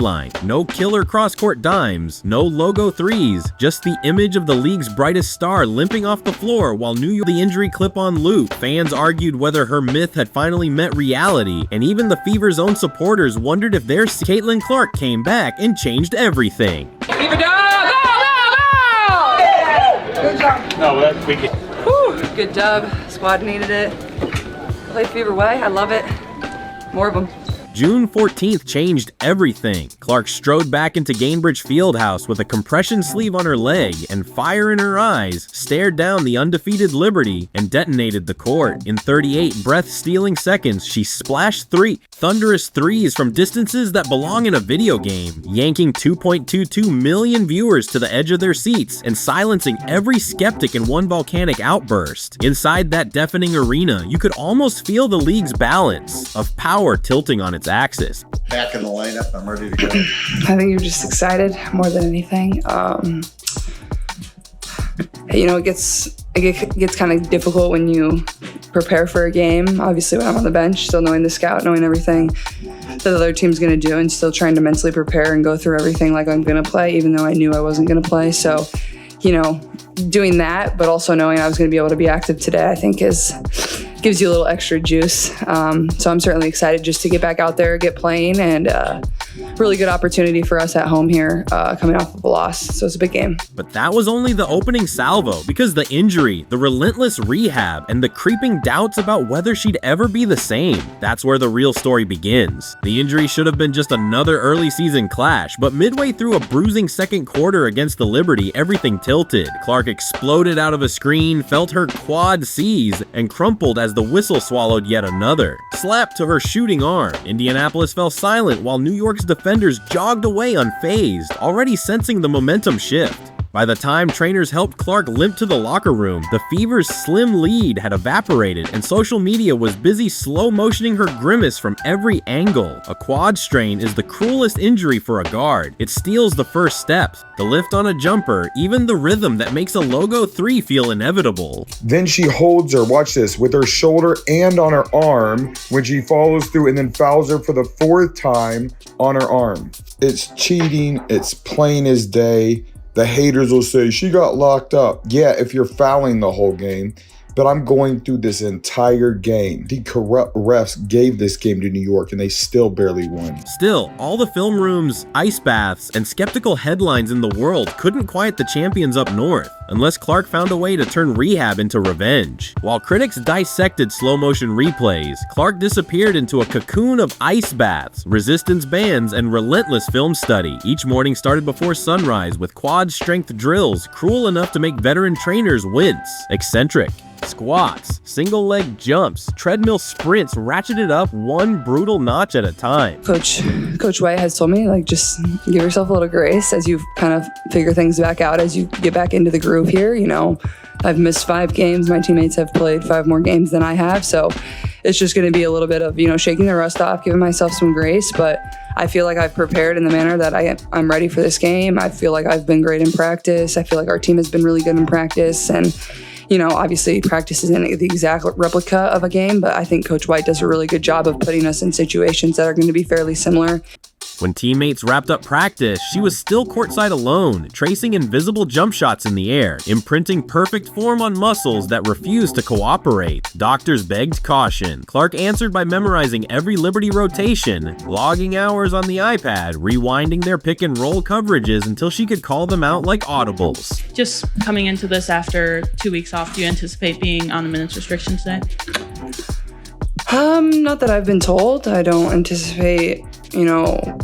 line. No killer cross-court dimes, no logo threes, just the image of the league's brightest star limping off the floor while New York the injury clip on loop. Fans argued whether her myth had finally met reality, and even the Fever's own supporters wondered if their Caitlin Clark came back and changed everything. Fever dub! Good job. No, we can. Whew, good dub. Squad needed it. Play Fever way. I love it. More of them. June 14th changed everything. Clark strode back into Gainbridge Fieldhouse with a compression sleeve on her leg and fire in her eyes, stared down the undefeated Liberty, and detonated the court. In 38 breath-stealing seconds, she splashed thunderous threes from distances that belong in a video game, yanking 2.22 million viewers to the edge of their seats and silencing every skeptic in one volcanic outburst. Inside that deafening arena, you could almost feel the league's balance of power tilting on its axis. Back in the lineup, I'm ready to go. I think you're just excited more than anything. You know, it gets kind of difficult when you prepare for a game. Obviously, when I'm on the bench, still knowing the scout, knowing everything that the other team's going to do, and still trying to mentally prepare and go through everything like I'm going to play, even though I knew I wasn't going to play. So, you know, doing that, but also knowing I was going to be able to be active today, I think gives you a little extra juice. So I'm certainly excited just to get back out there, get playing, and really good opportunity for us at home here coming off of a loss. So it's a big game. But that was only the opening salvo, because the injury, the relentless rehab, and the creeping doubts about whether she'd ever be the same, that's where the real story begins. The injury should have been just another early season clash, but midway through a bruising second quarter against the Liberty, everything tilted. Clark exploded out of a screen, felt her quad seize, and crumpled as the whistle swallowed yet another. Slapped to her shooting arm. Indianapolis fell silent while New York's defenders jogged away unfazed, already sensing the momentum shift. By the time trainers helped Clark limp to the locker room, the Fever's slim lead had evaporated and social media was busy slow motioning her grimace from every angle. A quad strain is the cruelest injury for a guard. It steals the first steps, the lift on a jumper, even the rhythm that makes a logo 3 feel inevitable. Then she holds her, watch this, with her shoulder and on her arm when she follows through and then fouls her for the 4th time on her arm. It's cheating, it's plain as day. The haters will say, she got locked up. Yeah, if you're fouling the whole game. But I'm going through this entire game. The corrupt refs gave this game to New York and they still barely won. Still, all the film rooms, ice baths, and skeptical headlines in the world couldn't quiet the champions up north, unless Clark found a way to turn rehab into revenge. While critics dissected slow-motion replays, Clark disappeared into a cocoon of ice baths, resistance bands, and relentless film study. Each morning started before sunrise with quad-strength drills cruel enough to make veteran trainers wince. Eccentric. Squats, single leg jumps, treadmill sprints ratcheted up one brutal notch at a time. Coach White has told me, like, just give yourself a little grace as you kind of figure things back out, as you get back into the groove here. You know, I've missed 5 games. My teammates have played 5 more games than I have. So it's just going to be a little bit of, you know, shaking the rust off, giving myself some grace. But I feel like I've prepared in the manner that I'm ready for this game. I feel like I've been great in practice. I feel like our team has been really good in practice. And you know, obviously practice isn't the exact replica of a game, but I think Coach White does a really good job of putting us in situations that are going to be fairly similar. When teammates wrapped up practice, she was still courtside alone, tracing invisible jump shots in the air, imprinting perfect form on muscles that refused to cooperate. Doctors begged caution. Clark answered by memorizing every Liberty rotation, logging hours on the iPad, rewinding their pick and roll coverages until she could call them out like audibles. Just coming into this after 2 weeks off, do you anticipate being on the minutes restriction today? Not that I've been told. I don't anticipate, you know,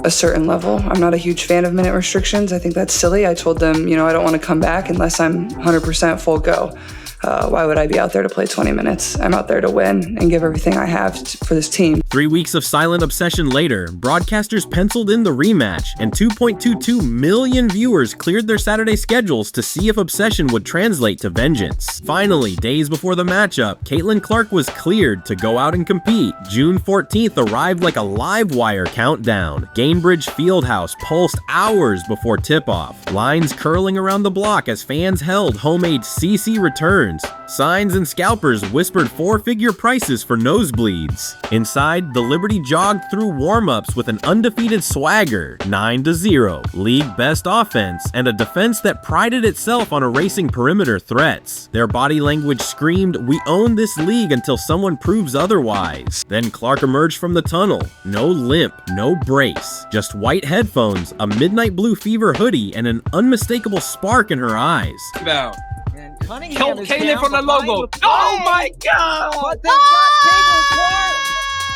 a certain level. I'm not a huge fan of minute restrictions. I think that's silly. I told them, you know, I don't want to come back unless I'm 100% full go. Why would I be out there to play 20 minutes? I'm out there to win and give everything I have for this team. 3 weeks of silent obsession later, broadcasters penciled in the rematch, and 2.22 million viewers cleared their Saturday schedules to see if obsession would translate to vengeance. Finally, days before the matchup, Caitlin Clark was cleared to go out and compete. June 14th arrived like a live wire countdown. Gainbridge Fieldhouse pulsed hours before tip-off, lines curling around the block as fans held homemade CC returns. returns. Signs and scalpers whispered four-figure prices for nosebleeds. Inside, the Liberty jogged through warm-ups with an undefeated swagger, 9-0, league best offense, and a defense that prided itself on erasing perimeter threats. Their body language screamed, "We own this league until someone proves otherwise." Then Clark emerged from the tunnel. No limp, no brace, just white headphones, a midnight blue fever hoodie, and an unmistakable spark in her eyes. Down. And Cunningham is Kaylee down from the behind logo. with play. Oh my God! But they've got Caitlin Clark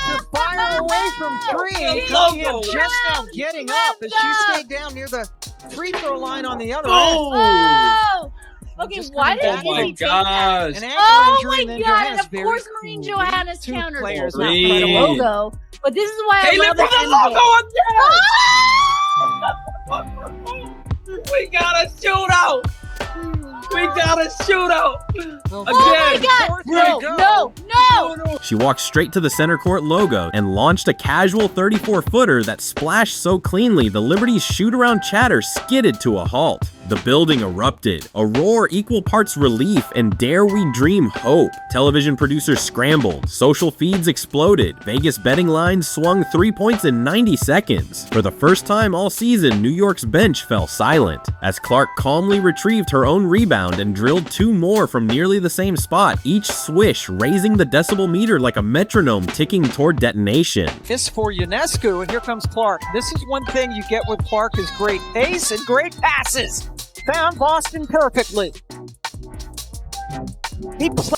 to fire away from three. And Cunningham Logo. just now getting up as she stayed down near the free throw line on the other end. Oh! Okay, Just why coming did back. Oh my he take that? gosh! An ankle Oh injury, my and then god, Johannes and of very course Marine Johannes two counters players it. Not Please. by the logo. But this is why I Kaylee love from the the logo NBA. again! We got a shootout! We got a shootout! Oh my Again! god! There you No, go. no! She walked straight to the center court logo and launched a casual 34-footer that splashed so cleanly the Liberty's shoot-around chatter skidded to a halt. The building erupted, a roar equal parts relief and dare we dream hope. Television producers scrambled, social feeds exploded, Vegas betting lines swung 3 points in 90 seconds. For the first time all season, New York's bench fell silent, as Clark calmly retrieved her own rebound and drilled two more from nearly the same spot, each swish raising the decibel meter like a metronome ticking toward detonation. This for Ionescu, and here comes Clark. This is one thing you get with Clark is great pace and great passes. Found Boston perfectly.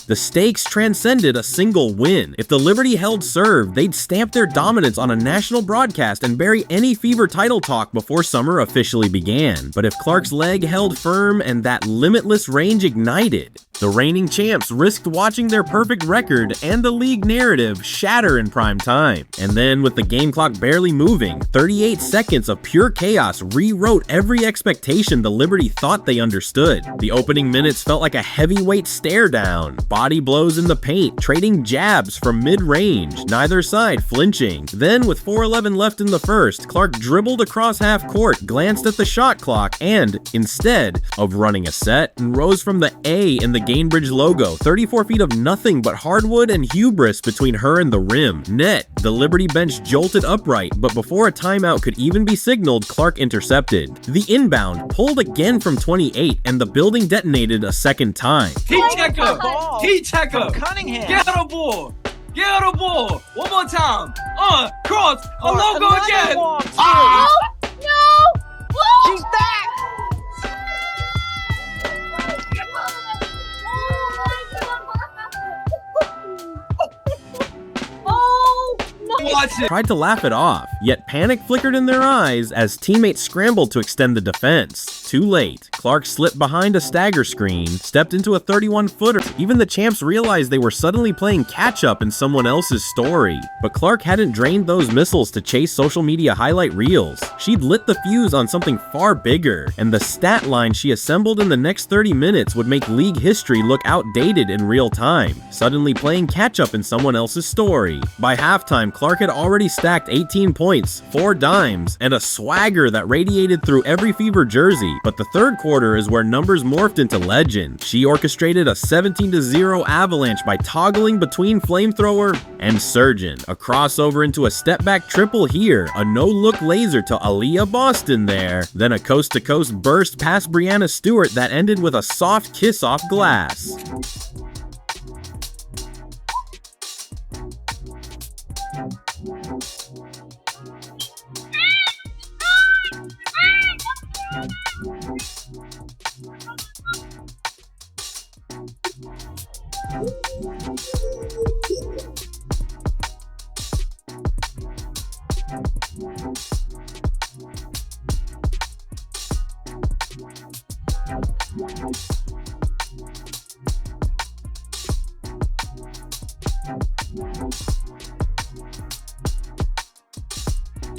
The stakes transcended a single win. If the Liberty held serve, they'd stamp their dominance on a national broadcast and bury any Fever title talk before summer officially began. But if Clark's leg held firm and that limitless range ignited, the reigning champs risked watching their perfect record and the league narrative shatter in prime time. And then, with the game clock barely moving, 38 seconds of pure chaos rewrote every expectation the Liberty thought they understood. The opening minutes felt like a heavyweight stare down, body blows in the paint, trading jabs from mid-range, neither side flinching. Then, with 4:11 left in the first, Clark dribbled across half court, glanced at the shot clock, and, instead of running a set, rose from the A in the Gainbridge logo, 34 feet of nothing but hardwood and hubris between her and the rim. Net, the Liberty bench jolted upright, but before a timeout could even be signaled, Clark intercepted. The inbound pulled again from 28, and the building detonated a second time. T-checker! Ball T-checker! from Cunningham. Get a ball! Get a ball! One more time! Cross! A Clark, logo another again! walk, too. Ah! No! Oh! She's back. Oh no! Watch it! Tried to laugh it off, yet panic flickered in their eyes as teammates scrambled to extend the defense. Too late. Clark slipped behind a stagger screen, stepped into a 31-footer. Even the champs realized they were suddenly playing catch-up in someone else's story. But Clark hadn't drained those missiles to chase social media highlight reels. She'd lit the fuse on something far bigger, and the stat line she assembled in the next 30 minutes would make league history look outdated in real time, suddenly playing catch-up in someone else's story. By halftime, Clark had already stacked 18 points, 4 dimes, and a swagger that radiated through every Fever jersey. But the third quarter is where numbers morphed into legend. She orchestrated a 17-0 avalanche by toggling between flamethrower and surgeon, a crossover into a step-back triple here, a no-look laser to Aaliyah Boston there, then a coast-to-coast burst past Brianna Stewart that ended with a soft kiss off glass.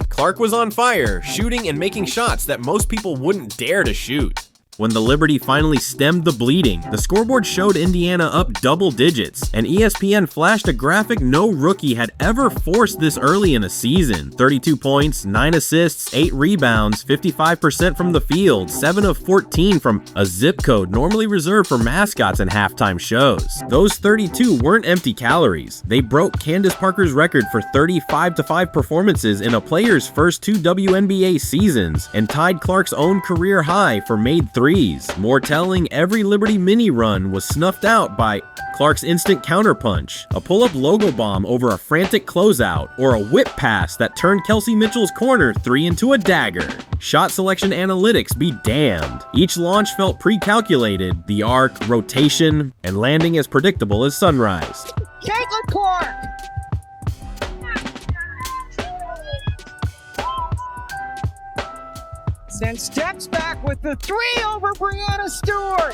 Clark was on fire, shooting and making shots that most people wouldn't dare to shoot. When the Liberty finally stemmed the bleeding, the scoreboard showed Indiana up double digits, and ESPN flashed a graphic no rookie had ever forced this early in a season. 32 points, 9 assists, 8 rebounds, 55% from the field, 7 of 14 from a zip code normally reserved for mascots and halftime shows. Those 32 weren't empty calories. They broke Candace Parker's record for 35-5 performances in a player's first 2 WNBA seasons, and tied Clark's own career high for made threes. More telling, every Liberty mini run was snuffed out by Clark's instant counterpunch, a pull-up logo bomb over a frantic closeout, or a whip pass that turned Kelsey Mitchell's corner 3 into a dagger. Shot selection analytics be damned. Each launch felt pre-calculated, the arc, rotation, and landing as predictable as sunrise. Caitlin Clark! Then steps back with the 3 over Brianna Stewart.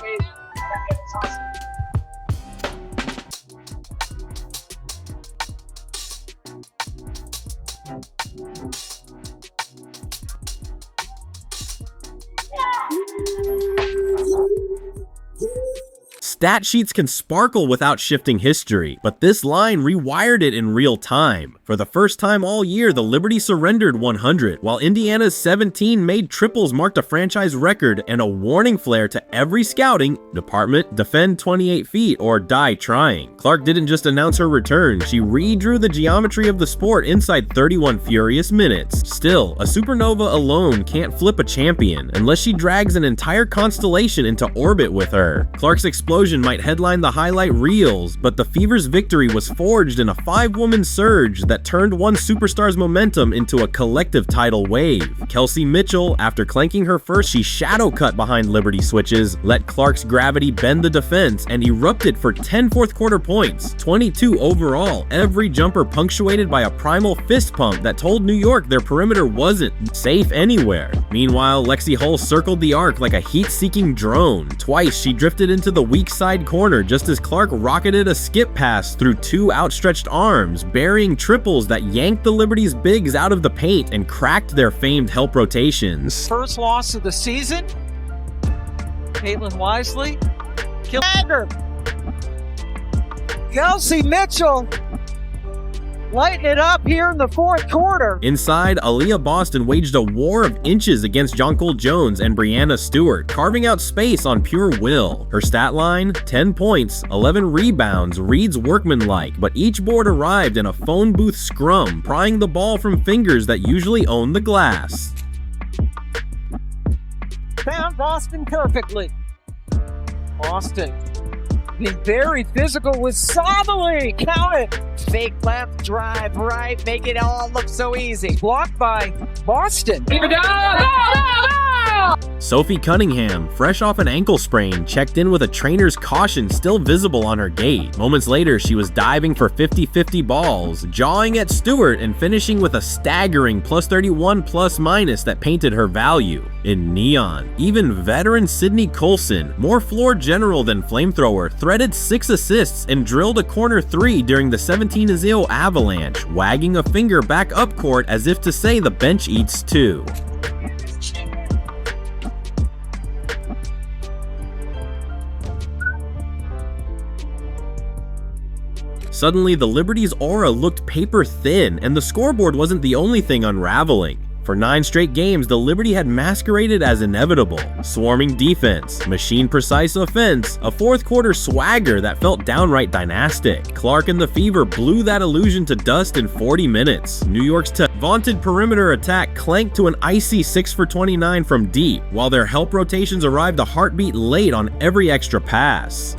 Stat sheets can sparkle without shifting history, but this line rewired it in real time. For the first time all year, the Liberty surrendered 100, while Indiana's 17 made triples marked a franchise record and a warning flare to every scouting department: defend 28 feet or die trying. Clark didn't just announce her return, she redrew the geometry of the sport inside 31 furious minutes. Still, a supernova alone can't flip a champion unless she drags an entire constellation into orbit with her. Clark's explosion might headline the highlight reels, but the Fever's victory was forged in a 5-woman surge that turned one superstar's momentum into a collective tidal wave. Kelsey Mitchell, after clanking her first, she shadow cut behind Liberty switches, let Clark's gravity bend the defense, and erupted for 10 fourth quarter points, 22 overall, every jumper punctuated by a primal fist pump that told New York their perimeter wasn't safe anywhere. Meanwhile, Lexi Hull circled the arc like a heat-seeking drone. Twice, she drifted into the weak side corner just as Clark rocketed a skip pass through 2 outstretched arms, burying triples that yanked the Liberty's bigs out of the paint and cracked their famed help rotations. First loss of the season. Caitlin Wisely. Kelsey Mitchell lighting it up here in the fourth quarter. Inside, Aaliyah Boston waged a war of inches against Jonquil Jones and Brianna Stewart, carving out space on pure will. Her stat line: 10 points, 11 rebounds, reads workmanlike, but each board arrived in a phone booth scrum, prying the ball from fingers that usually own the glass. Found Boston perfectly. Boston being very physical with Sabali. Count it. Fake left, drive right, make it all look so easy. Blocked by Boston. Keep it down. Sophie Cunningham, fresh off an ankle sprain, checked in with a trainer's caution still visible on her gait. Moments later, she was diving for 50-50 balls, jawing at Stewart, and finishing with a staggering +31 ± that painted her value in neon. Even veteran Sydney Colson, more floor general than flamethrower, threaded 6 assists and drilled a corner 3 during the 17-0 avalanche, wagging a finger back up court as if to say the bench eats too. Suddenly, the Liberty's aura looked paper thin, and the scoreboard wasn't the only thing unraveling. For 9 straight games, the Liberty had masqueraded as inevitable. Swarming defense, machine-precise offense, a fourth quarter swagger that felt downright dynastic. Clark and the Fever blew that illusion to dust in 40 minutes. New York's vaunted perimeter attack clanked to an icy 6 for 29 from deep, while their help rotations arrived a heartbeat late on every extra pass.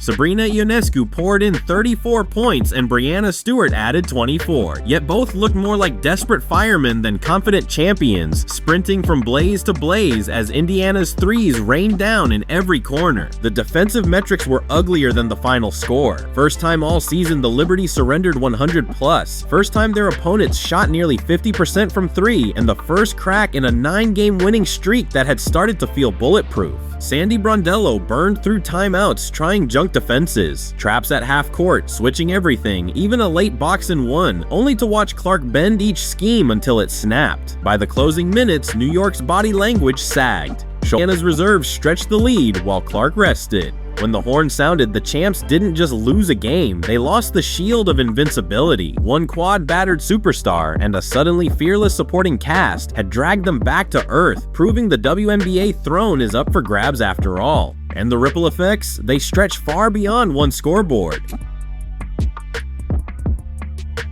Sabrina Ionescu poured in 34 points and Brianna Stewart added 24, yet both looked more like desperate firemen than confident champions, sprinting from blaze to blaze as Indiana's threes rained down in every corner. The defensive metrics were uglier than the final score. First time all season the Liberty surrendered 100 plus. First time their opponents shot nearly 50% from three, and the first crack in a 9-game winning streak that had started to feel bulletproof. Sandy Brondello burned through timeouts trying junk defenses, traps at half court, switching everything, even a late box and one, only to watch Clark bend each scheme until it snapped. By the closing minutes, New York's body language sagged. Indiana's reserves stretched the lead while Clark rested. When the horn sounded, the champs didn't just lose a game, they lost the shield of invincibility. One quad-battered superstar and a suddenly fearless supporting cast had dragged them back to earth, proving the WNBA throne is up for grabs after all. And the ripple effects? They stretch far beyond one scoreboard.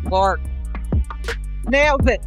Clark nailed it.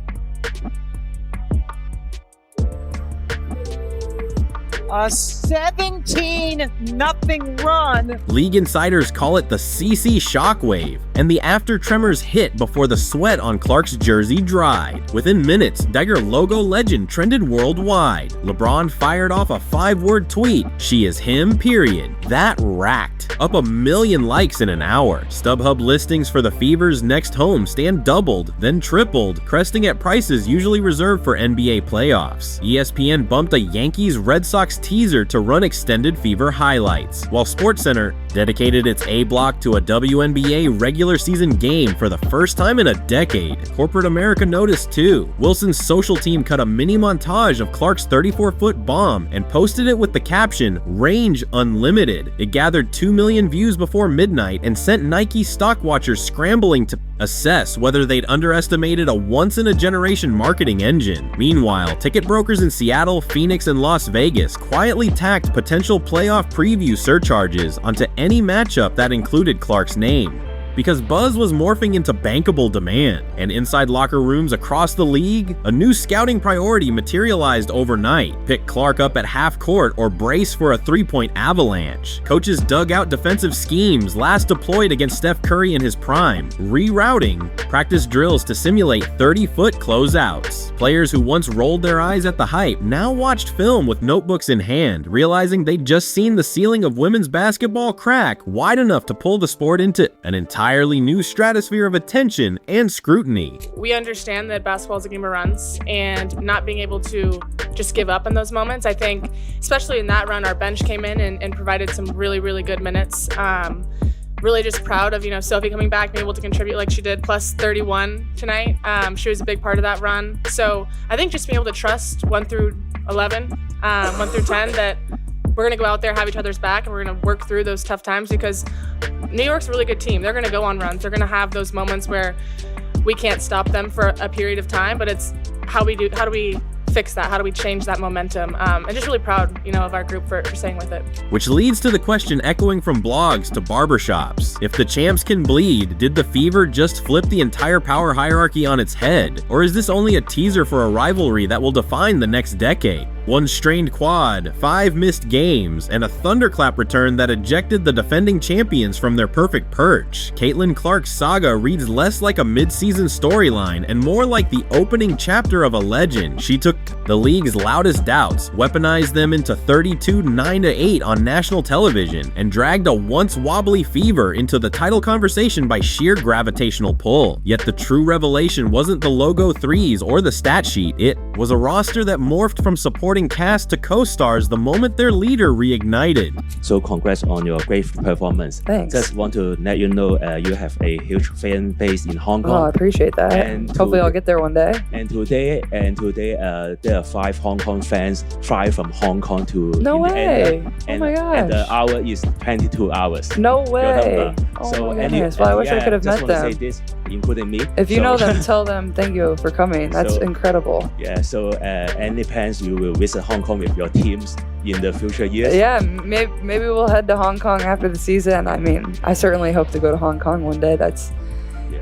A 17-0 run. League insiders call it the CC shockwave, and the after tremors hit before the sweat on Clark's jersey dried. Within minutes, Dagger logo legend trended worldwide. LeBron fired off a 5-word tweet, "She is him, period." That racked up 1 million likes in an hour. StubHub listings for the Fever's next home stand doubled, then tripled, cresting at prices usually reserved for NBA playoffs. ESPN bumped a Yankees-Red Sox teaser to run extended Fever highlights, while SportsCenter dedicated its A block to a WNBA regular season game for the first time in a decade. Corporate America noticed too. Wilson's social team cut a mini montage of Clark's 34-foot bomb and posted it with the caption, "Range Unlimited." It gathered 2 million views before midnight and sent Nike stock watchers scrambling to assess whether they'd underestimated a once-in-a-generation marketing engine. Meanwhile, ticket brokers in Seattle, Phoenix, and Las Vegas quietly tacked potential playoff preview surcharges onto any matchup that included Clark's name. Because buzz was morphing into bankable demand, and inside locker rooms across the league, a new scouting priority materialized overnight. Pick Clark up at half court or brace for a 3-point avalanche. Coaches dug out defensive schemes last deployed against Steph Curry in his prime, rerouting practice drills to simulate 30-foot closeouts. Players who once rolled their eyes at the hype now watched film with notebooks in hand, realizing they'd just seen the ceiling of women's basketball crack wide enough to pull the sport into an entirely new stratosphere of attention and scrutiny. We understand that basketball is a game of runs, and not being able to just give up in those moments. I think, especially in that run, our bench came in and provided some really, really good minutes. Really just proud of, Sophie coming back, being able to contribute like she did, plus 31 tonight. She was a big part of that run. So I think just being able to trust 1 through 11, 1 through 10, that we're going to go out there, have each other's back, and we're going to work through those tough times, because New York's a really good team. They're going to go on runs. They're going to have those moments where we can't stop them for a period of time, but it's how do we fix that? How do we change that momentum? I'm just really proud, of our group for staying with it. Which leads to the question echoing from blogs to barbershops. If the champs can bleed, did the Fever just flip the entire power hierarchy on its head? Or is this only a teaser for a rivalry that will define the next decade? One strained quad, 5 missed games, and a thunderclap return that ejected the defending champions from their perfect perch. Caitlin Clark's saga reads less like a mid-season storyline and more like the opening chapter of a legend. She took the league's loudest doubts, weaponized them into 32-9-8 on national television, and dragged a once wobbly Fever into the title conversation by sheer gravitational pull. Yet the true revelation wasn't the logo threes or the stat sheet. It was a roster that morphed from supporting cast to co-stars the moment their leader reignited. So congrats on your great performance. Thanks. Just want to let you know you have a huge fan base in Hong Kong. Oh, I appreciate that. And hopefully I'll get there one day. And today, there are 5 Hong Kong fans fly from Hong Kong to No way. Oh my gosh. And the hour is 22 hours. No way. Oh So my goodness. Well, I wish I could have met them. Just want to say this, including me. If you know them, tell them thank you for coming. That's incredible. Yeah, so any plans you will visit Hong Kong with your teams in the future years? Yeah, maybe we'll head to Hong Kong after the season. I mean, I certainly hope to go to Hong Kong one day. That's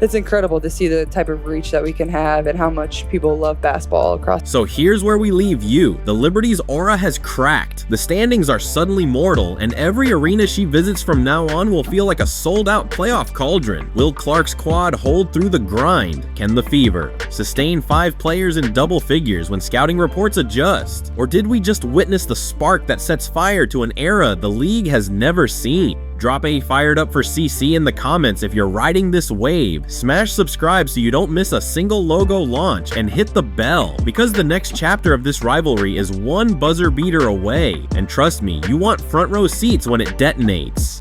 It's incredible to see the type of reach that we can have and how much people love basketball across. So here's where we leave you. The Liberty's aura has cracked. The standings are suddenly mortal, and every arena she visits from now on will feel like a sold-out playoff cauldron. Will Clark's quad hold through the grind? Can the Fever sustain 5 players in double figures when scouting reports adjust? Or did we just witness the spark that sets fire to an era the league has never seen? Drop a fired up for CC in the comments if you're riding this wave. Smash subscribe so you don't miss a single logo launch, and hit the bell because the next chapter of this rivalry is one buzzer beater away. And trust me, you want front row seats when it detonates.